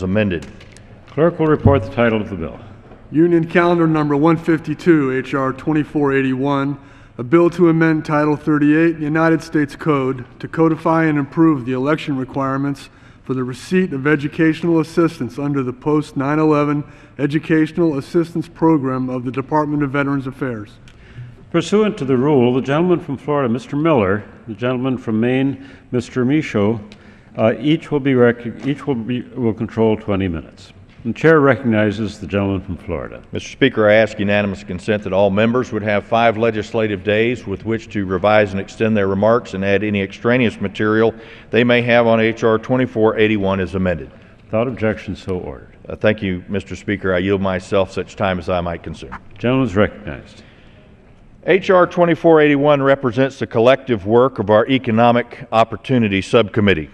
amended. Clerk will report the title of the bill. Union Calendar Number 152, H.R. 2481, a bill to amend Title 38 United States Code to codify and improve the election requirements for the receipt of educational assistance under the Post-9/11 Educational Assistance Program of the Department of Veterans Affairs. Pursuant to the rule, the gentleman from Florida, Mr. Miller, the gentleman from Maine, Mr. Michaud, each will control 20 minutes. The chair recognizes the gentleman from Florida. Mr. Speaker, I ask unanimous consent that all members would have 5 legislative days with which to revise and extend their remarks and add any extraneous material they may have on H.R. 2481 as amended. Without objection, so ordered. Thank you, Mr. Speaker. I yield myself such time as I might consume. The gentleman is recognized. H.R. 2481 represents the collective work of our Economic Opportunity Subcommittee.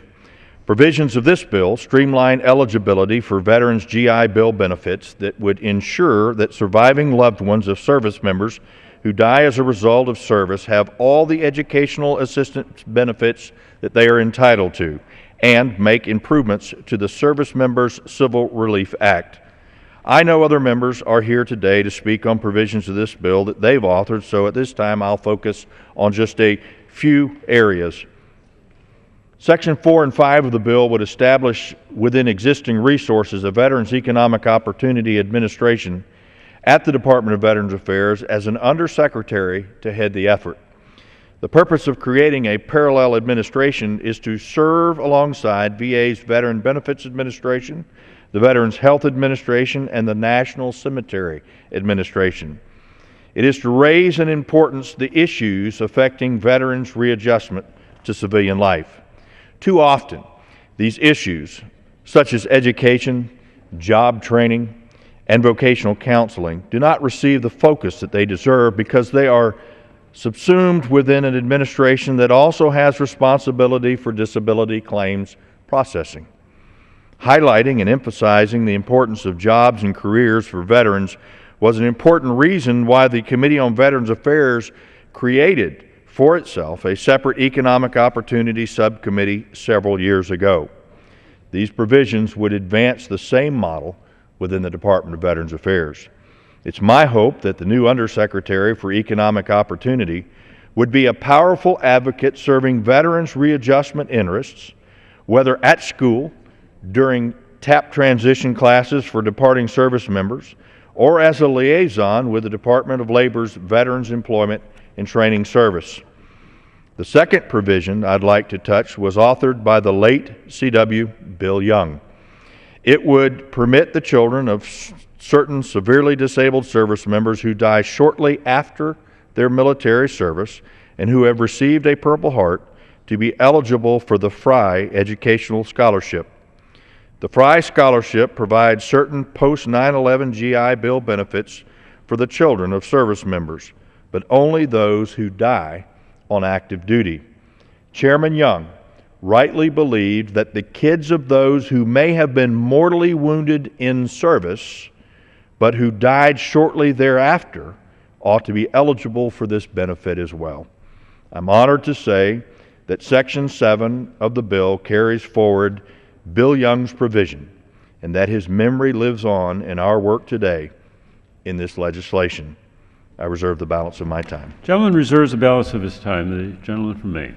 Provisions of this bill streamline eligibility for Veterans GI Bill benefits that would ensure that surviving loved ones of service members who die as a result of service have all the educational assistance benefits that they are entitled to, and make improvements to the Service Members Civil Relief Act. I know other members are here today to speak on provisions of this bill that they've authored, so at this time I'll focus on just a few areas. Section 4 and 5 of the bill would establish within existing resources a Veterans Economic Opportunity Administration at the Department of Veterans Affairs as an undersecretary to head the effort. The purpose of creating a parallel administration is to serve alongside VA's Veteran Benefits Administration, the Veterans Health Administration, and the National Cemetery Administration. It is to raise in importance the issues affecting veterans' readjustment to civilian life. Too often, these issues, such as education, job training, and vocational counseling, do not receive the focus that they deserve because they are subsumed within an administration that also has responsibility for disability claims processing. Highlighting and emphasizing the importance of jobs and careers for veterans was an important reason why the Committee on Veterans Affairs created for itself a separate Economic Opportunity Subcommittee several years ago. These provisions would advance the same model within the Department of Veterans Affairs. It's my hope that the new Undersecretary for Economic Opportunity would be a powerful advocate serving veterans' readjustment interests, whether at school, during TAP transition classes for departing service members, or as a liaison with the Department of Labor's Veterans Employment and Training Service. The second provision I'd like to touch was authored by the late C.W. Bill Young. It would permit the children of certain severely disabled service members who die shortly after their military service and who have received a Purple Heart to be eligible for the Fry Educational Scholarship. The Fry Scholarship provides certain post-9/11 GI Bill benefits for the children of service members, but only those who die on active duty. Chairman Young rightly believed that the kids of those who may have been mortally wounded in service, but who died shortly thereafter, ought to be eligible for this benefit as well. I'm honored to say that Section 7 of the bill carries forward Bill Young's provision, and that his memory lives on in our work today in this legislation. I reserve the balance of my time. The gentleman reserves the balance of his time. The gentleman from Maine.